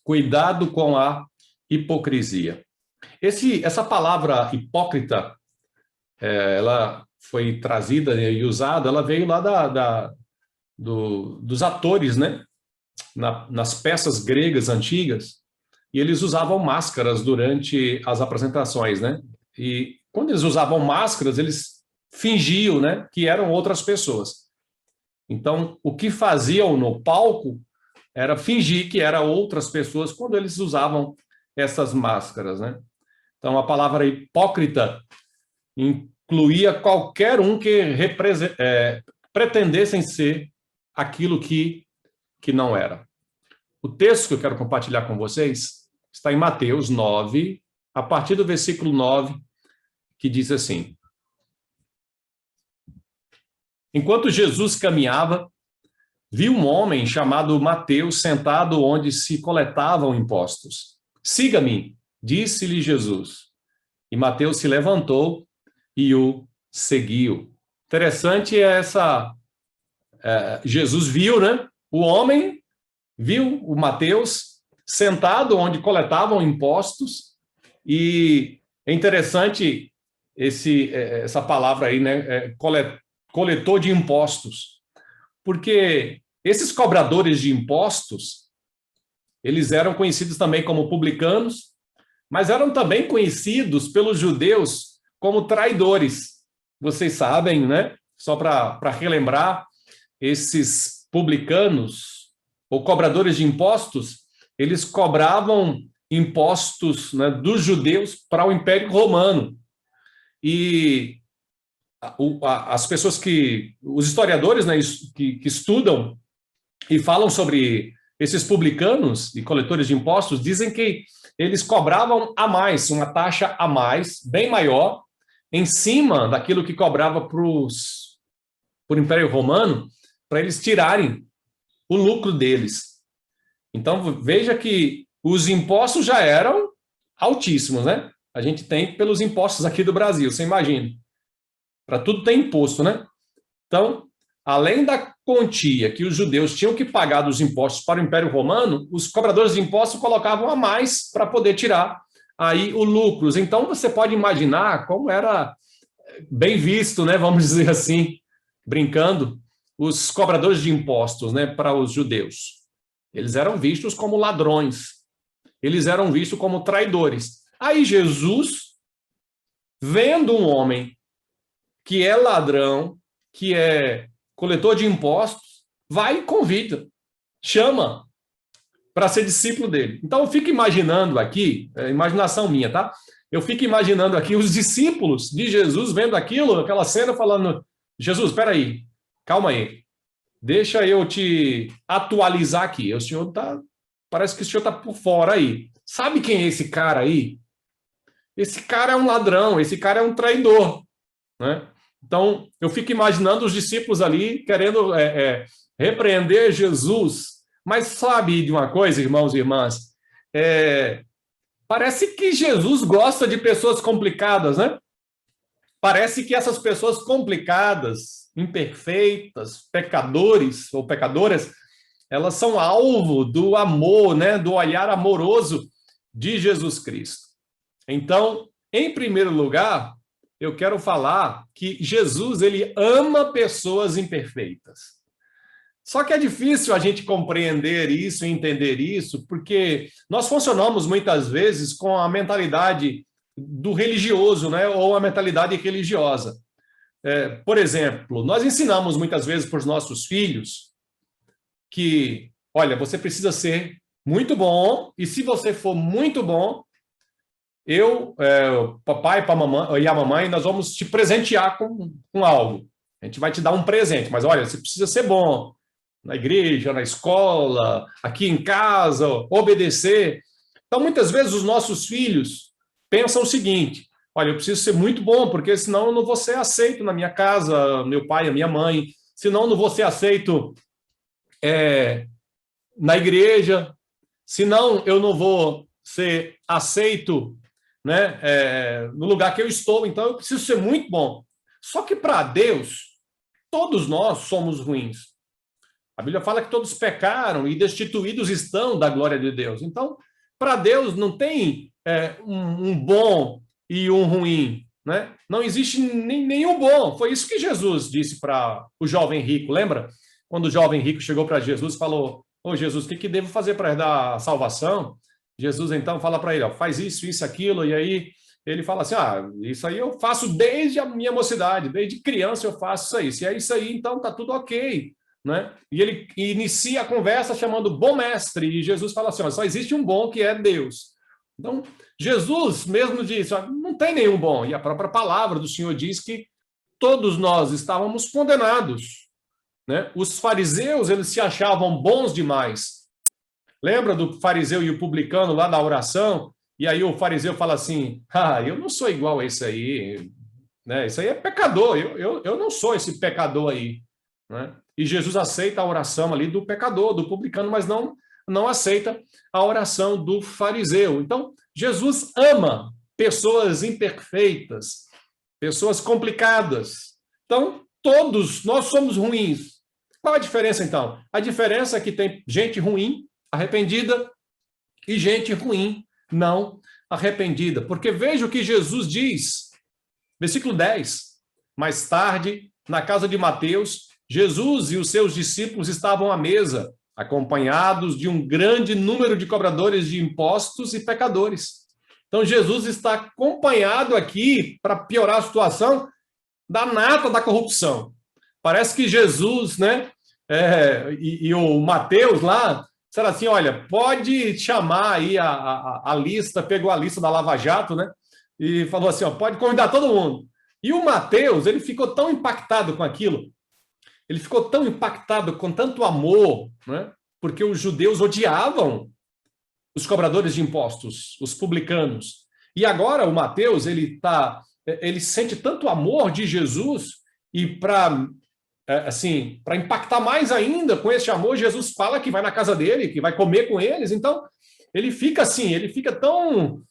Cuidado com a hipocrisia. Essa palavra hipócrita, ela foi trazida e usada, ela veio lá dos atores, né? Nas peças gregas antigas, e eles usavam máscaras durante as apresentações, né? E quando eles usavam máscaras, eles fingiam, né, que eram outras pessoas. Então, o que faziam no palco era fingir que eram outras pessoas quando eles usavam essas máscaras, né? Então, a palavra hipócrita incluía qualquer um que pretendessem ser aquilo que não era. O texto que eu quero compartilhar com vocês está em Mateus 9, a partir do versículo 9, que diz assim: Enquanto Jesus caminhava, viu um homem chamado Mateus sentado onde se coletavam impostos. Siga-me, disse-lhe Jesus. E Mateus se levantou e o seguiu. Interessante é Jesus viu, né? O homem viu o Mateus sentado onde coletavam impostos, e é interessante essa palavra aí, né? Coletor de impostos, porque esses cobradores de impostos, eles eram conhecidos também como publicanos, mas eram também conhecidos pelos judeus como traidores. Vocês sabem, né? Só para relembrar, esses publicanos, ou cobradores de impostos, eles cobravam impostos, né, dos judeus para o Império Romano. E as pessoas os historiadores, né, que estudam e falam sobre esses publicanos e coletores de impostos, dizem que eles cobravam a mais, uma taxa a mais, bem maior, em cima daquilo que cobrava para o Império Romano, para eles tirarem o lucro deles. Então, veja que os impostos já eram altíssimos, né? A gente tem pelos impostos aqui do Brasil, você imagina. Para tudo tem imposto, né? Então, além da quantia que os judeus tinham que pagar dos impostos para o Império Romano, os cobradores de impostos colocavam a mais para poder tirar aí o lucro. Então, você pode imaginar como era bem visto, né? Vamos dizer assim, brincando, os cobradores de impostos, né, para os judeus. Eles eram vistos como ladrões. Eles eram vistos como traidores. Aí Jesus, vendo um homem que é ladrão, que é coletor de impostos, vai e convida, chama para ser discípulo dele. Então, eu fico imaginando aqui, imaginação minha, tá? Eu fico imaginando aqui os discípulos de Jesus vendo aquilo, aquela cena, falando: Jesus, espera aí, calma aí, deixa eu te atualizar aqui. O senhor parece que o senhor está por fora aí. Sabe quem é esse cara aí? Esse cara é um ladrão, esse cara é um traidor, né? Então, eu fico imaginando os discípulos ali querendo repreender Jesus. Mas sabe de uma coisa, irmãos e irmãs? Parece que Jesus gosta de pessoas complicadas, né? Parece que essas pessoas complicadas, imperfeitas, pecadores ou pecadoras, elas são alvo do amor, né? Do olhar amoroso de Jesus Cristo. Então, em primeiro lugar, eu quero falar que Jesus, ele ama pessoas imperfeitas. Só que é difícil a gente compreender isso, entender isso, porque nós funcionamos muitas vezes com a mentalidade do religioso, né? Ou a mentalidade religiosa. Por exemplo, nós ensinamos muitas vezes para os nossos filhos que, olha, você precisa ser muito bom, e se você for muito bom, o papai e a mamãe, nós vamos te presentear com algo. A gente vai te dar um presente, mas olha, você precisa ser bom na igreja, na escola, aqui em casa, obedecer. Então, muitas vezes, os nossos filhos pensam o seguinte: olha, eu preciso ser muito bom, porque senão eu não vou ser aceito na minha casa, meu pai, a minha mãe, senão eu não vou ser aceito na igreja, senão eu não vou ser aceito, né, no lugar que eu estou, então eu preciso ser muito bom. Só que para Deus, todos nós somos ruins. A Bíblia fala que todos pecaram e destituídos estão da glória de Deus. Então, para Deus não tem um bom e um ruim, né? Não existe nenhum bom. Foi isso que Jesus disse para o jovem rico, lembra? Quando o jovem rico chegou para Jesus e falou: ô Jesus, o que devo fazer para herdar a salvação? Jesus então fala para ele: ó, faz isso, isso, aquilo, e aí ele fala assim: isso aí eu faço desde a minha mocidade, desde criança eu faço isso aí. Se é isso aí, então tá tudo ok, né? E ele inicia a conversa chamando bom mestre, e Jesus fala assim: ó, só existe um bom que é Deus. Então, Jesus mesmo disse: ó, não tem nenhum bom, e a própria palavra do Senhor diz que todos nós estávamos condenados, né? Os fariseus, eles se achavam bons demais. Lembra do fariseu e o publicano lá da oração? E aí o fariseu fala assim: eu não sou igual a esse aí, né? Esse aí é pecador, eu não sou esse pecador aí, né? E Jesus aceita a oração ali do pecador, do publicano, mas não aceita a oração do fariseu. Então, Jesus ama pessoas imperfeitas, pessoas complicadas. Então, todos nós somos ruins. Qual a diferença, então? A diferença é que tem gente ruim, arrependida, e gente ruim, não arrependida. Porque veja o que Jesus diz, versículo 10. Mais tarde, na casa de Mateus, Jesus e os seus discípulos estavam à mesa, acompanhados de um grande número de cobradores de impostos e pecadores. Então, Jesus está acompanhado aqui, para piorar a situação, da nata da corrupção. Parece que Jesus, né, e o Mateus lá, disseram assim: olha, pode chamar aí a lista, pegou a lista da Lava Jato, né, e falou assim: ó, pode convidar todo mundo. E o Mateus, ele ficou tão impactado com aquilo, ele ficou tão impactado com tanto amor, né, porque os judeus odiavam os cobradores de impostos, os publicanos. E agora o Mateus, ele sente tanto amor de Jesus, e para impactar mais ainda com esse amor, Jesus fala que vai na casa dele, que vai comer com eles. Então, ele fica assim, ele fica tão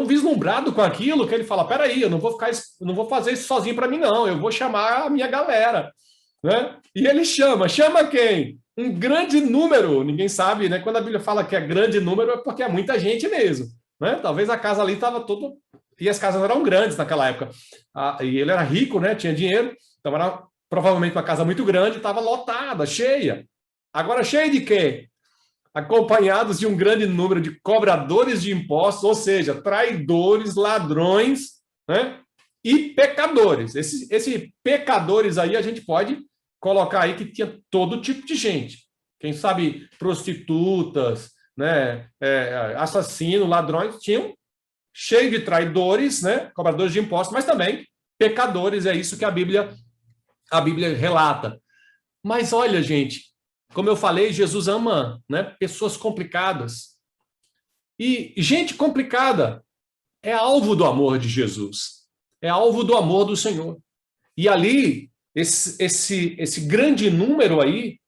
vislumbrado com aquilo, que ele fala: peraí, eu não vou fazer isso sozinho para mim, não, eu vou chamar a minha galera, né? E ele chama quem? Um grande número. Ninguém sabe, né? Quando a Bíblia fala que é grande número, é porque é muita gente mesmo, né? Talvez a casa ali estava todo... E as casas eram grandes naquela época. E ele era rico, né? Tinha dinheiro. Então era provavelmente uma casa muito grande, estava lotada, cheia. Agora, cheia de quê? Acompanhados de um grande número de cobradores de impostos, ou seja, traidores, ladrões, né? E pecadores. Esse pecadores aí a gente pode colocar aí que tinha todo tipo de gente. Quem sabe prostitutas, né? Assassinos, ladrões, tinham cheio de traidores, né? Cobradores de impostos, mas também pecadores. É isso que a Bíblia relata. Mas olha, gente, como eu falei, Jesus ama, né, pessoas complicadas. E gente complicada é alvo do amor de Jesus. É alvo do amor do Senhor. E ali, esse grande número aí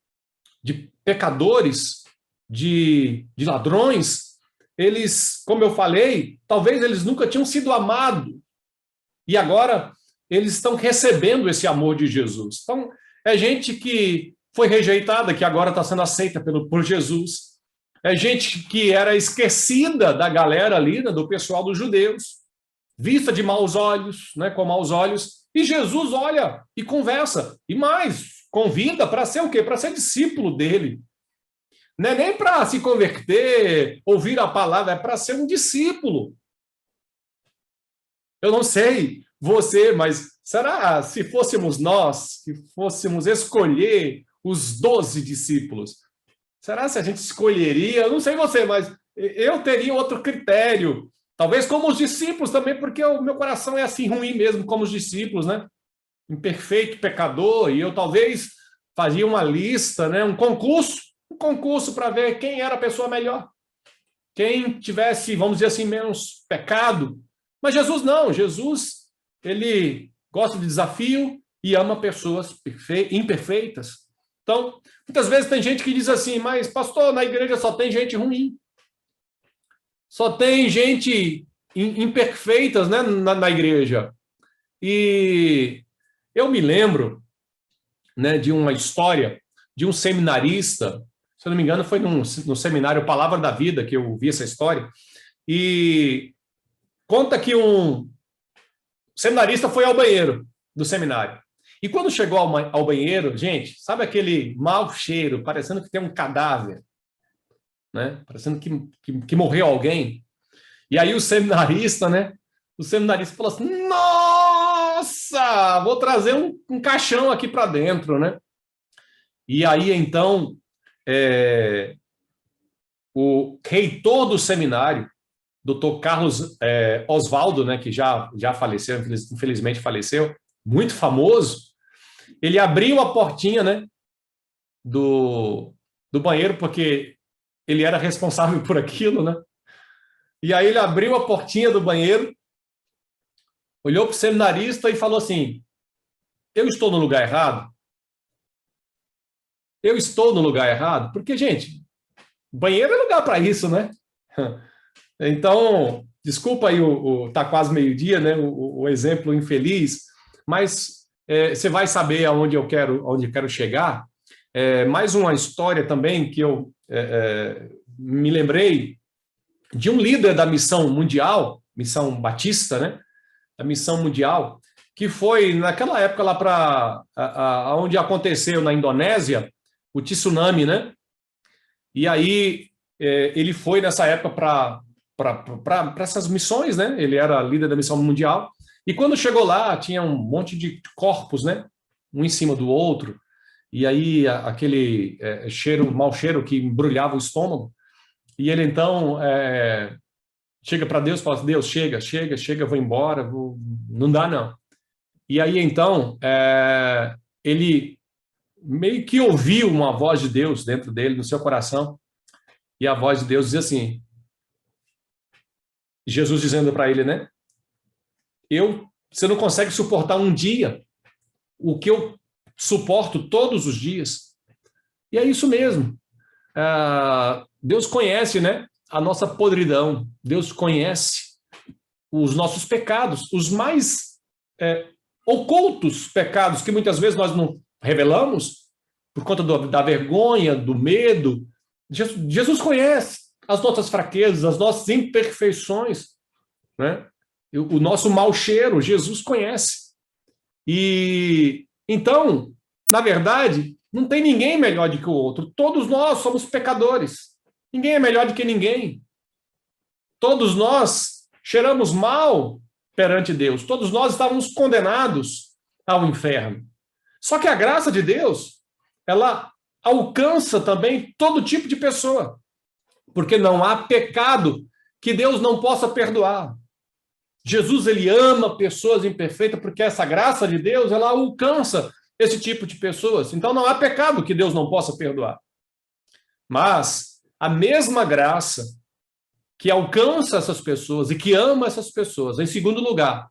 de pecadores, de ladrões, eles, como eu falei, talvez eles nunca tinham sido amados. E agora eles estão recebendo esse amor de Jesus. Então, é gente que foi rejeitada, que agora está sendo aceita por Jesus. É gente que era esquecida da galera ali, né, do pessoal dos judeus, vista de maus olhos, né, com maus olhos. E Jesus olha e conversa. E mais, convida para ser o quê? Para ser discípulo dele. Não é nem para se converter, ouvir a palavra, é para ser um discípulo. Eu não sei você, mas será se fôssemos nós, que fôssemos escolher os 12 discípulos, será se a gente escolheria? Eu não sei você, mas eu teria outro critério. Talvez como os discípulos também, porque o meu coração é assim ruim mesmo, como os discípulos, né? Imperfeito, pecador, e eu talvez fazia uma lista, né? Um concurso para ver quem era a pessoa melhor. Quem tivesse, vamos dizer assim, menos pecado. Mas Jesus não, Jesus, ele gosta de desafio e ama pessoas imperfeitas. Então, muitas vezes tem gente que diz assim: mas pastor, na igreja só tem gente ruim. Só tem gente imperfeitas, né, na igreja. E eu me lembro, né, de uma história de um seminarista, se eu não me engano, foi no seminário Palavra da Vida que eu vi essa história, e conta que um seminarista foi ao banheiro do seminário. E quando chegou ao banheiro, gente, sabe aquele mau cheiro, parecendo que tem um cadáver, né? Parecendo que morreu alguém. E aí o seminarista, né? O seminarista falou assim, nossa, vou trazer um caixão aqui para dentro, né? E aí, então, o reitor do seminário, Dr. Carlos Oswaldo, né, que já faleceu, infelizmente faleceu, muito famoso, ele abriu a portinha, né, do banheiro, porque ele era responsável por aquilo, né? E aí ele abriu a portinha do banheiro, olhou para o seminarista e falou assim, eu estou no lugar errado? Eu estou no lugar errado? Porque, gente, banheiro é lugar para isso, né? Então, desculpa aí, tá quase meio-dia, né? O exemplo infeliz, mas você vai saber aonde eu quero chegar. Mais uma história também que eu me lembrei de um líder da missão mundial, missão batista, né? Da missão mundial, que foi naquela época lá para onde aconteceu na Indonésia o tsunami, né? E aí ele foi nessa época para essas missões, né? Ele era líder da missão mundial. E quando chegou lá, tinha um monte de corpos, né? Um em cima do outro. E aí aquele mau cheiro que embrulhava o estômago. E ele então chega para Deus e fala: Deus, chega, eu vou embora, não dá não. E aí então ele meio que ouviu uma voz de Deus dentro dele, no seu coração. E a voz de Deus diz assim, Jesus dizendo para ele, né? Você não consegue suportar um dia o que eu suporto todos os dias. E é isso mesmo. Deus conhece, né, a nossa podridão. Deus conhece os nossos pecados, os mais ocultos pecados que muitas vezes nós não revelamos por conta da vergonha, do medo. Jesus conhece as nossas fraquezas, as nossas imperfeições, né? O nosso mau cheiro, Jesus conhece. E então, na verdade, não tem ninguém melhor do que o outro. Todos nós somos pecadores. Ninguém é melhor do que ninguém. Todos nós cheiramos mal perante Deus. Todos nós estávamos condenados ao inferno. Só que a graça de Deus, ela alcança também todo tipo de pessoa. Porque não há pecado que Deus não possa perdoar. Jesus, ele ama pessoas imperfeitas porque essa graça de Deus, ela alcança esse tipo de pessoas. Então não há pecado que Deus não possa perdoar. Mas a mesma graça que alcança essas pessoas e que ama essas pessoas, em segundo lugar,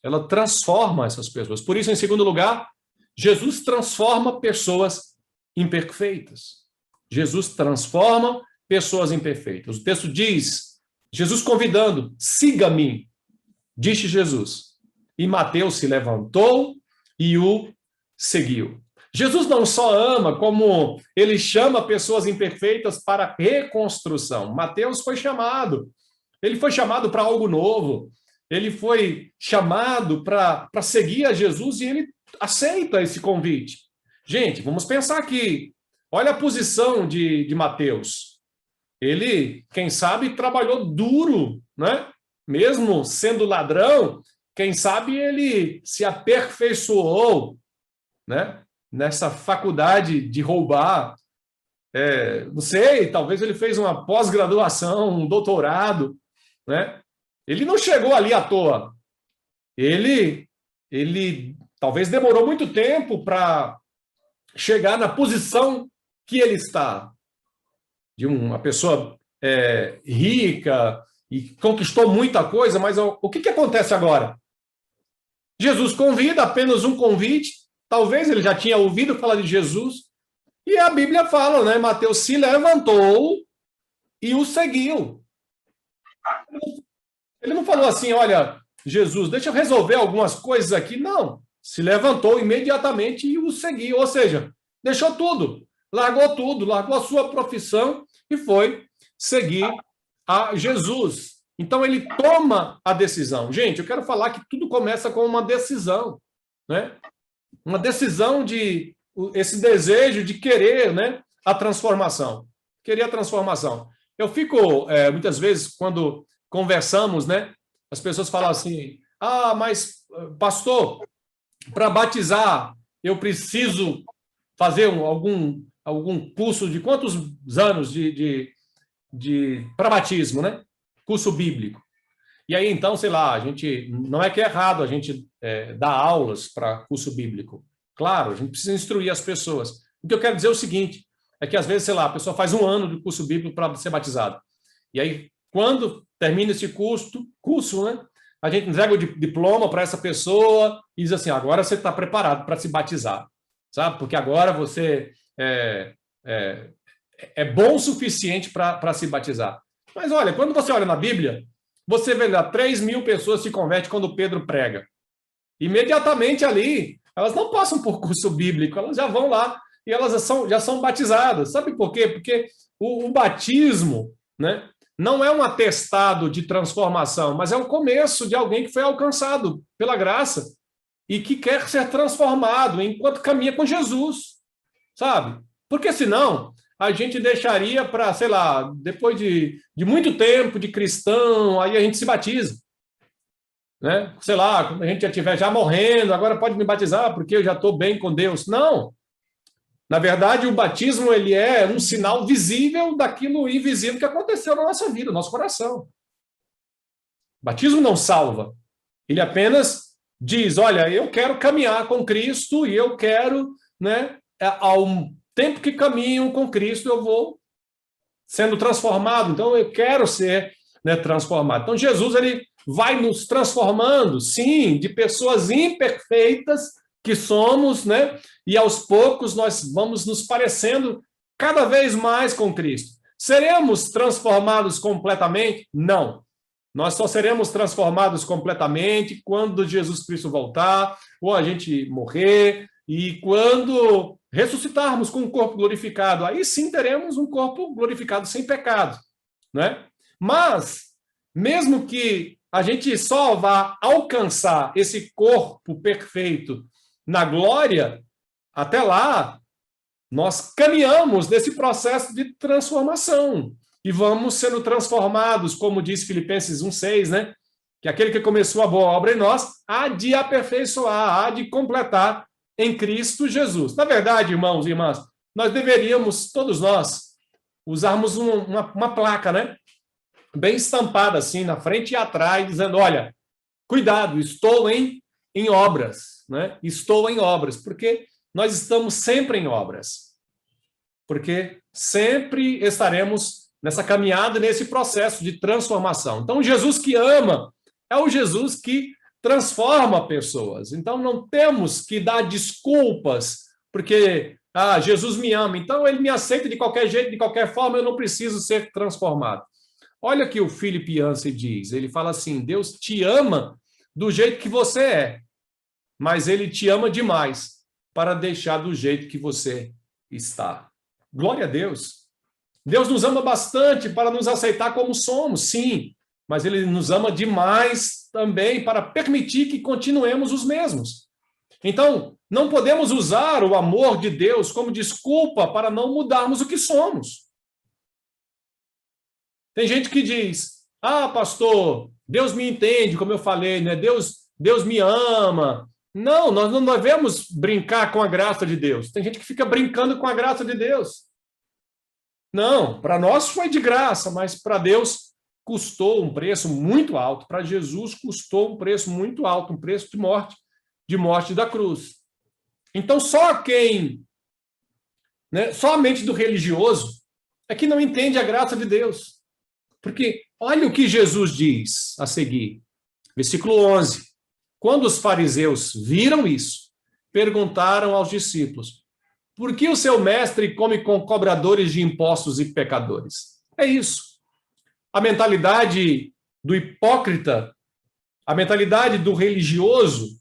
ela transforma essas pessoas. Por isso, em segundo lugar, Jesus transforma pessoas imperfeitas. Jesus transforma pessoas imperfeitas. O texto diz, Jesus convidando, siga-me, disse Jesus. E Mateus se levantou e o seguiu. Jesus não só ama, como ele chama pessoas imperfeitas para reconstrução. Mateus foi chamado. Ele foi chamado para algo novo. Ele foi chamado para seguir a Jesus e ele aceita esse convite. Gente, vamos pensar aqui. Olha a posição de Mateus. Ele, quem sabe, trabalhou duro, né? Mesmo sendo ladrão, quem sabe ele se aperfeiçoou, né? Nessa faculdade de roubar. Não sei, talvez ele fez uma pós-graduação, um doutorado, né? Ele não chegou ali à toa. Ele talvez demorou muito tempo para chegar na posição que ele está. De uma pessoa rica e conquistou muita coisa, mas o que acontece agora? Jesus convida, apenas um convite, talvez ele já tinha ouvido falar de Jesus, e a Bíblia fala, né? Mateus se levantou e o seguiu. Ele não falou assim, olha, Jesus, deixa eu resolver algumas coisas aqui. Não, se levantou imediatamente e o seguiu, ou seja, deixou tudo. largou tudo, largou a sua profissão e foi seguir a Jesus. Então, ele toma a decisão. Gente, eu quero falar que tudo começa com uma decisão, né? Uma decisão de esse desejo de querer, né, a transformação. Querer a transformação. Eu fico, muitas vezes, quando conversamos, né, as pessoas falam assim, mas, pastor, para batizar, eu preciso fazer algum curso de quantos anos para batismo, né? Curso bíblico. E aí, então, sei lá, a gente não é que é errado a gente dar aulas para curso bíblico. Claro, a gente precisa instruir as pessoas. O que eu quero dizer é o seguinte, é que às vezes, sei lá, a pessoa faz 1 ano de curso bíblico para ser batizado. E aí, quando termina esse curso, né, a gente entrega o diploma para essa pessoa e diz assim, agora você está preparado para se batizar, sabe? Porque agora você é bom o suficiente para se batizar. Mas olha, quando você olha na Bíblia, você vê lá 3.000 pessoas se convertem quando Pedro prega. Imediatamente ali, elas não passam por curso bíblico, elas já vão lá e elas já são batizadas. Sabe por quê? Porque o batismo, né, não é um atestado de transformação, mas é o começo de alguém que foi alcançado pela graça e que quer ser transformado enquanto caminha com Jesus, sabe? Porque senão a gente deixaria para, sei lá, depois de muito tempo de cristão, aí a gente se batiza. Né? Sei lá, quando a gente já estiver já morrendo, agora pode me batizar porque eu já estou bem com Deus. Não. Na verdade, o batismo ele é um sinal visível daquilo invisível que aconteceu na nossa vida, no nosso coração. O batismo não salva. Ele apenas diz, olha, eu quero caminhar com Cristo e eu quero, né, ao tempo que caminho com Cristo, eu vou sendo transformado. Então, eu quero ser, né, transformado. Então, Jesus ele vai nos transformando, sim, de pessoas imperfeitas que somos, né? E aos poucos nós vamos nos parecendo cada vez mais com Cristo. Seremos transformados completamente? Não. Nós só seremos transformados completamente quando Jesus Cristo voltar, ou a gente morrer, e quando ressuscitarmos com um corpo glorificado. Aí sim teremos um corpo glorificado sem pecado, né? Mas, mesmo que a gente só vá alcançar esse corpo perfeito na glória, até lá, nós caminhamos nesse processo de transformação e vamos sendo transformados, como diz Filipenses 1:6, né? Que aquele que começou a boa obra em nós há de aperfeiçoar, há de completar em Cristo Jesus. Na verdade, irmãos e irmãs, nós deveríamos, todos nós, usarmos uma placa, né? Bem estampada assim, na frente e atrás, dizendo, olha, cuidado, estou em obras, né? Estou em obras, porque nós estamos sempre em obras. Porque sempre estaremos nessa caminhada, nesse processo de transformação. Então, o Jesus que ama é o Jesus que transforma pessoas. Então, não temos que dar desculpas, porque Jesus me ama, então ele me aceita de qualquer jeito, de qualquer forma, eu não preciso ser transformado. Olha o que o Philip Yancey diz, ele fala assim, Deus te ama do jeito que você é, mas ele te ama demais para deixar do jeito que você está. Glória a Deus. Deus nos ama bastante para nos aceitar como somos, sim, mas ele nos ama demais também para permitir que continuemos os mesmos. Então, não podemos usar o amor de Deus como desculpa para não mudarmos o que somos. Tem gente que diz, pastor, Deus me entende, como eu falei, né? Deus me ama. Não, nós não devemos brincar com a graça de Deus. Tem gente que fica brincando com a graça de Deus. Não, para nós foi de graça, mas para Deus custou um preço muito alto. Para Jesus custou um preço muito alto, um preço de morte da cruz. Então, só quem, né, somente do religioso, é que não entende a graça de Deus. Porque olha o que Jesus diz a seguir, versículo 11. Quando os fariseus viram isso, perguntaram aos discípulos, por que o seu mestre come com cobradores de impostos e pecadores? É isso. A mentalidade do hipócrita, a mentalidade do religioso,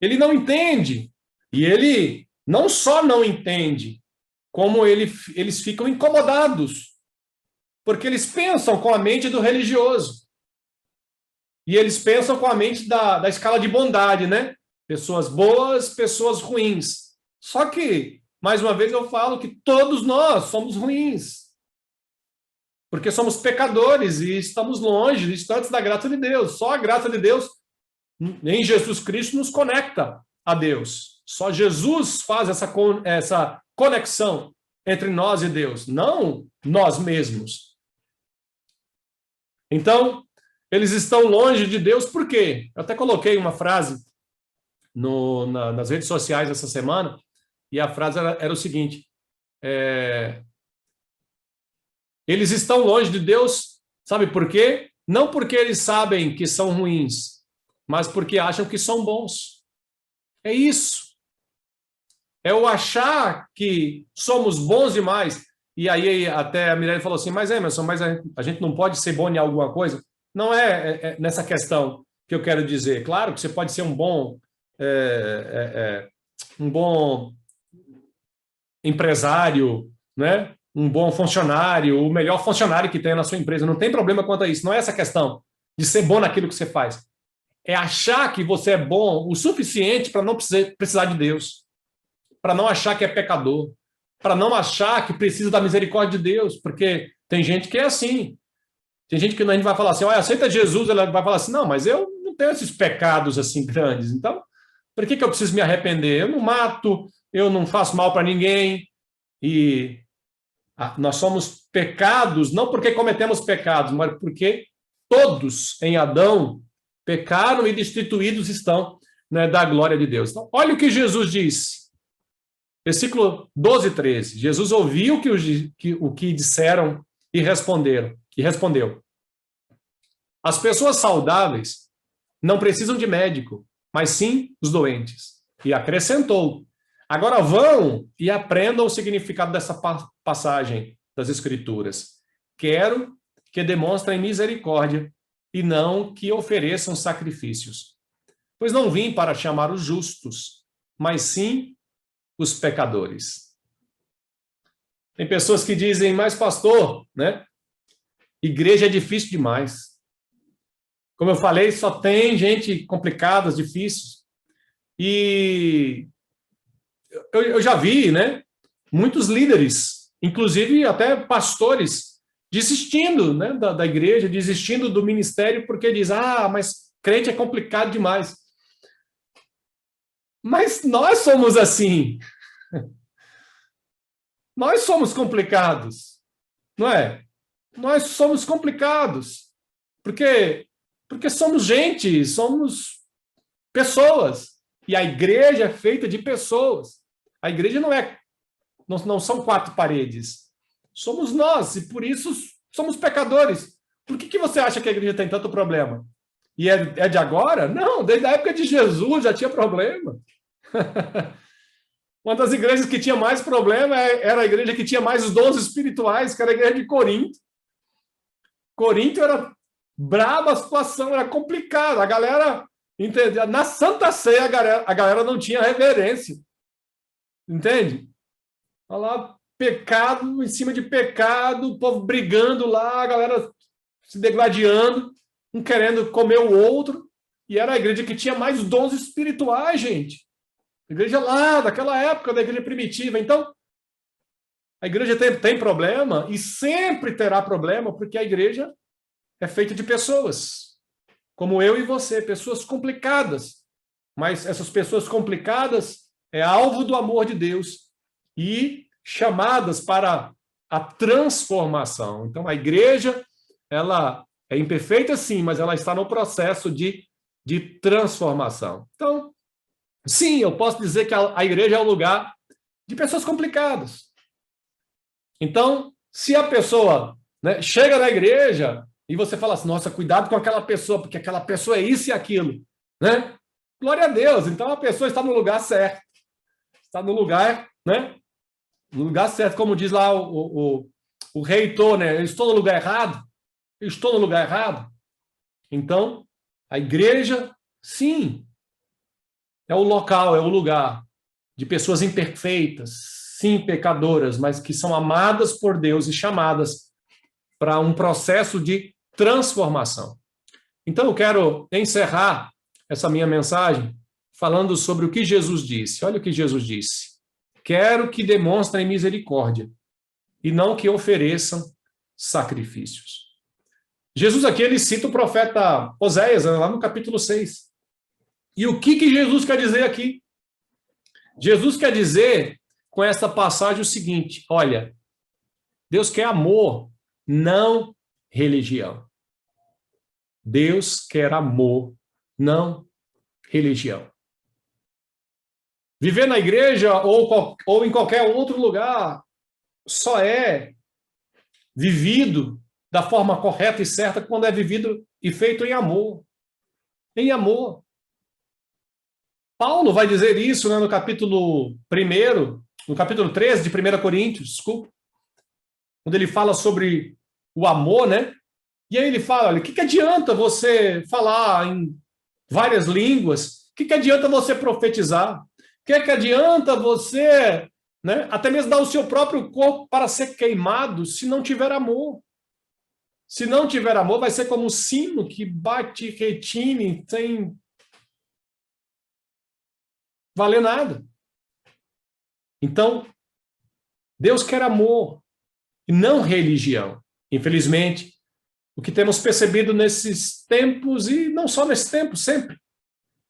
ele não entende. E ele não só não entende, como eles ficam incomodados, porque eles pensam com a mente do religioso. E eles pensam com a mente da escala de bondade, né? Pessoas boas, pessoas ruins. Só que, mais uma vez, eu falo que todos nós somos ruins. Porque somos pecadores e estamos longe, distantes da graça de Deus. Só a graça de Deus, em Jesus Cristo, nos conecta a Deus. Só Jesus faz essa conexão entre nós e Deus, não nós mesmos. Então, eles estão longe de Deus por quê? Eu até coloquei uma frase nas redes sociais essa semana, e a frase era o seguinte: eles estão longe de Deus, sabe por quê? Não porque eles sabem que são ruins, mas porque acham que são bons. É isso. É o achar que somos bons demais. E aí até a Mirelle falou assim, mas Emerson, mas a gente não pode ser bom em alguma coisa? Não é nessa questão que eu quero dizer. Claro que você pode ser um bom empresário, né? Um bom funcionário, o melhor funcionário que tem na sua empresa. Não tem problema quanto a isso. Não é essa questão de ser bom naquilo que você faz. É achar que você é bom o suficiente para não precisar de Deus, para não achar que é pecador, para não achar que precisa da misericórdia de Deus, porque tem gente que é assim. Tem gente que a gente vai falar assim, olha, aceita Jesus, ela vai falar assim, não, mas eu não tenho esses pecados assim grandes, então por que eu preciso me arrepender? Eu não mato, eu não faço mal para ninguém, e nós somos pecados, não porque cometemos pecados, mas porque todos em Adão pecaram e destituídos estão, né, da glória de Deus. Então, olha o que Jesus disse. Versículo 12 e 13. Jesus ouviu o que disseram e respondeu. As pessoas saudáveis não precisam de médico, mas sim os doentes. E acrescentou. Agora vão e aprendam o significado dessa passagem das Escrituras. Quero que demonstrem misericórdia e não que ofereçam sacrifícios. Pois não vim para chamar os justos, mas sim os pecadores. Tem pessoas que dizem, mas pastor, né? Igreja é difícil demais. Como eu falei, só tem gente complicada, difícil. E eu já vi, né? Muitos líderes, inclusive até pastores, desistindo, né, da igreja, desistindo do ministério, porque diz, mas crente é complicado demais. Mas nós somos assim. Nós somos complicados, não é? Nós somos complicados, porque somos gente, somos pessoas, e a igreja é feita de pessoas. A igreja não são quatro paredes, somos nós, e por isso somos pecadores. Por que você acha que a igreja tem tanto problema? E é de agora? Não, desde a época de Jesus já tinha problema. Uma das igrejas que tinha mais problema era a igreja que tinha mais os dons espirituais, que era a igreja de Corinto. Corinto era braba a situação, era complicada. A galera, entende? Na Santa Ceia, a galera não tinha reverência. Entende? Olha lá, pecado em cima de pecado, o povo brigando lá, a galera se degladiando, um querendo comer o outro. E era a igreja que tinha mais dons espirituais, gente. A igreja lá, daquela época, da igreja primitiva. Então, a igreja tem problema e sempre terá problema, porque a igreja é feita de pessoas, como eu e você, pessoas complicadas. Mas essas pessoas complicadas é alvo do amor de Deus e chamadas para a transformação. Então, a igreja, ela é imperfeita, sim, mas ela está no processo de transformação. Então, sim, eu posso dizer que a igreja é um lugar de pessoas complicadas. Então, se a pessoa, né, chega na igreja e você fala assim, nossa, cuidado com aquela pessoa, porque aquela pessoa é isso e aquilo, né? Glória a Deus, então a pessoa está no lugar certo. Está no lugar, né? No lugar certo, como diz lá o reitor, né? Eu estou no lugar errado? Eu estou no lugar errado? Então, a igreja, sim, é o local, é o lugar de pessoas imperfeitas, sim, pecadoras, mas que são amadas por Deus e chamadas para um processo de transformação. Então, eu quero encerrar essa minha mensagem falando sobre o que Jesus disse. Olha o que Jesus disse. Quero que demonstrem misericórdia e não que ofereçam sacrifícios. Jesus aqui, ele cita o profeta Oséias, lá no capítulo 6. E o que Jesus quer dizer aqui? Jesus quer dizer com essa passagem o seguinte, olha, Deus quer amor, não religião. Deus quer amor, não religião. Viver na igreja ou em qualquer outro lugar só é vivido da forma correta e certa quando é vivido e feito em amor. Em amor. Paulo vai dizer isso, né, no capítulo 1, no capítulo 13 de 1 Coríntios, desculpa, quando ele fala sobre o amor, né? E aí ele fala, olha, o que adianta você falar em várias línguas? O que adianta você profetizar? O que adianta você, né, até mesmo dar o seu próprio corpo para ser queimado se não tiver amor? Se não tiver amor, vai ser como um sino que bate e retine sem valer nada. Então, Deus quer amor e não religião. Infelizmente, o que temos percebido nesses tempos, e não só nesse tempo, sempre,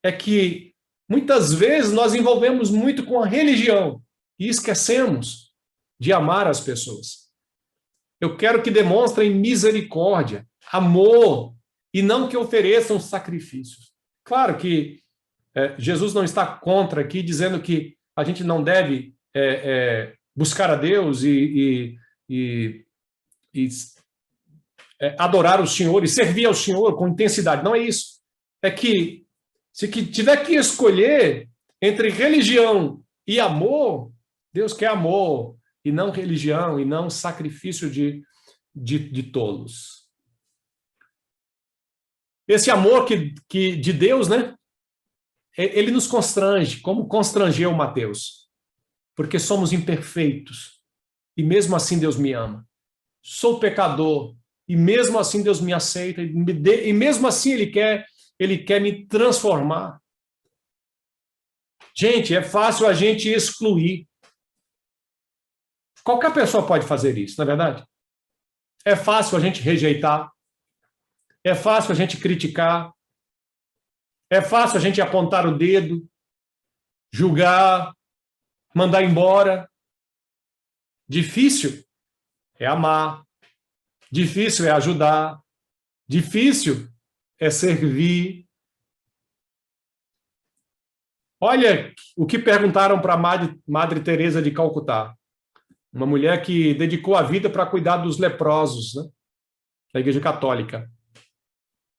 é que muitas vezes nós envolvemos muito com a religião e esquecemos de amar as pessoas. Eu quero que demonstrem misericórdia, amor, e não que ofereçam sacrifícios. Claro que Jesus não está contra aqui, dizendo que a gente não deve buscar a Deus e adorar o Senhor e servir ao Senhor com intensidade. Não é isso. É que, se tiver que escolher entre religião e amor, Deus quer amor, e não religião, e não sacrifício de tolos. Esse amor de Deus, né? Ele nos constrange, como constrangeu Mateus, porque somos imperfeitos, e mesmo assim Deus me ama. Sou pecador, e mesmo assim Deus me aceita, e mesmo assim Ele quer me transformar. Gente, é fácil a gente excluir. Qualquer pessoa pode fazer isso, não é verdade? É fácil a gente rejeitar, é fácil a gente criticar, é fácil a gente apontar o dedo, julgar, mandar embora. Difícil é amar, difícil é ajudar, difícil é servir. Olha o que perguntaram para a Madre Teresa de Calcutá, uma mulher que dedicou a vida para cuidar dos leprosos, né, da Igreja Católica.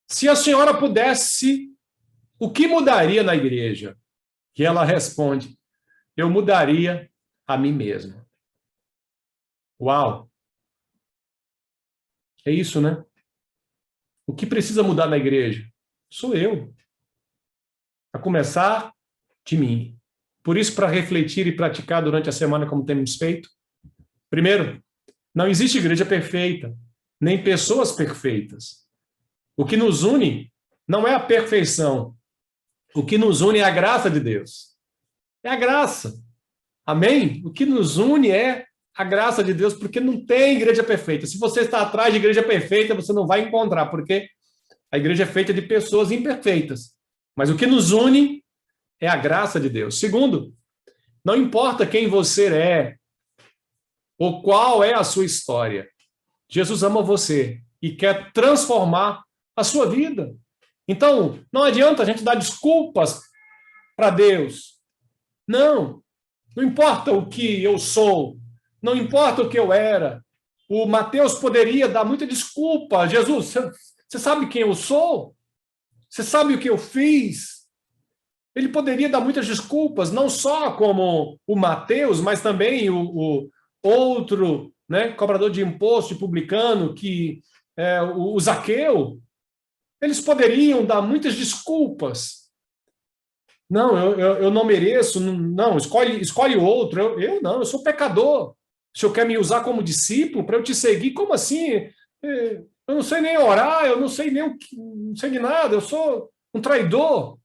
Se a senhora pudesse, o que mudaria na igreja? E ela responde, eu mudaria a mim mesma. Uau! É isso, né? O que precisa mudar na igreja? Sou eu. A começar de mim. Por isso, para refletir e praticar durante a semana como temos feito, primeiro, não existe igreja perfeita, nem pessoas perfeitas. O que nos une não é a perfeição. O que nos une é a graça de Deus. É a graça. Amém? O que nos une é a graça de Deus, porque não tem igreja perfeita. Se você está atrás de igreja perfeita, você não vai encontrar, porque a igreja é feita de pessoas imperfeitas. Mas o que nos une é a graça de Deus. Segundo, não importa quem você é ou qual é a sua história. Jesus ama você e quer transformar a sua vida. Então, não adianta a gente dar desculpas para Deus. Não importa o que eu sou, não importa o que eu era. O Mateus poderia dar muita desculpa. Jesus, você sabe quem eu sou? Você sabe o que eu fiz? Ele poderia dar muitas desculpas, não só como o Mateus, mas também o outro, né, cobrador de imposto, publicano, que o Zaqueu. Eles poderiam dar muitas desculpas, Não, eu não mereço, não, escolhe outro. Eu não, eu sou pecador. O senhor quer me usar como discípulo para eu te seguir? Como assim? Eu não sei nem orar, eu não sei nem não sei de nada, eu sou um traidor.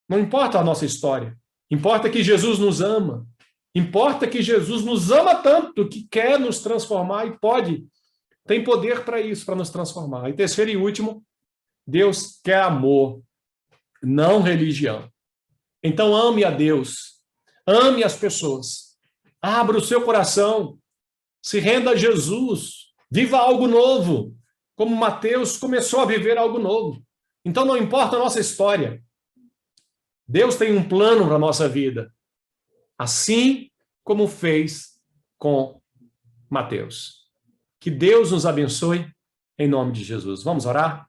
Não importa a nossa história. Importa que Jesus nos ama. Importa que Jesus nos ama tanto que quer nos transformar e pode, tem poder para isso, para nos transformar. E terceiro e último, Deus quer amor, não religião. Então ame a Deus, ame as pessoas, abra o seu coração, se renda a Jesus, viva algo novo, como Mateus começou a viver algo novo. Então não importa a nossa história, Deus tem um plano para a nossa vida, assim como fez com Mateus. Que Deus nos abençoe, em nome de Jesus. Vamos orar?